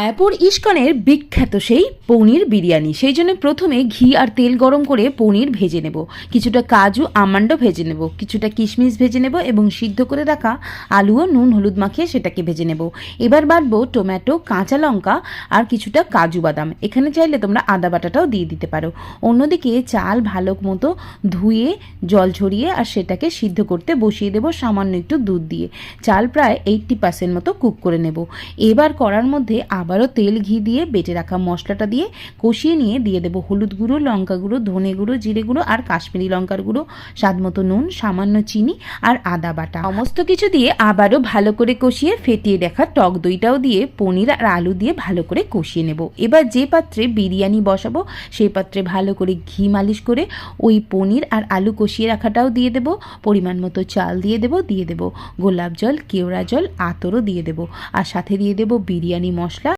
আয়াপুর ইস্কনের বিখ্যাত সেই পনির বিরিয়ানি। সেই জন্য প্রথমে ঘি আর তেল গরম করে পনির ভেজে নেব, কিছুটা কাজু আমন্ডও ভেজে নেব, কিছুটা কিশমিশ ভেজে নেব এবং সিদ্ধ করে রাখা আলু ও নুন হলুদ মাখিয়ে সেটাকে ভেজে নেব। এবার বাটবো টমেটো, কাঁচা লঙ্কা আর কিছুটা কাজু বাদাম। এখানে চাইলে তোমরা আদা বাটাটাও দিয়ে দিতে পারো। অন্যদিকে চাল ভালো মতো ধুয়ে জল ঝরিয়ে আর সেটাকে সিদ্ধ করতে বসিয়ে দেব সামান্য একটু দুধ দিয়ে। চাল প্রায় 80% মতো কুক করে নেব। এবার কড়ার মধ্যে আবারও তেল ঘি দিয়ে বেটে রাখা মশলাটা দিয়ে কষিয়ে নিয়ে দিয়ে দেবো হলুদ গুঁড়ো, লঙ্কা গুঁড়ো, ধনে গুঁড়ো, জিরে গুঁড়ো আর কাশ্মীরি লঙ্কার গুঁড়ো, স্বাদ মতো নুন, সামান্য চিনি আর আদা বাটা। সমস্ত কিছু দিয়ে আবারও ভালো করে কষিয়ে ফেটিয়ে রাখা টক দইটাও দিয়ে পনির আর আলু দিয়ে ভালো করে কষিয়ে নেব। এবার যে পাত্রে বিরিয়ানি বসাবো সেই পাত্রে ভালো করে ঘি মালিশ করে ওই পনির আর আলু কষিয়ে রাখাটাও দিয়ে দেবো। পরিমাণ মতো চাল দিয়ে দেবো গোলাপ জল, কেওড়া জল, আতরও দিয়ে দেবো আর সাথে দিয়ে দেবো বিরিয়ানি মশলা।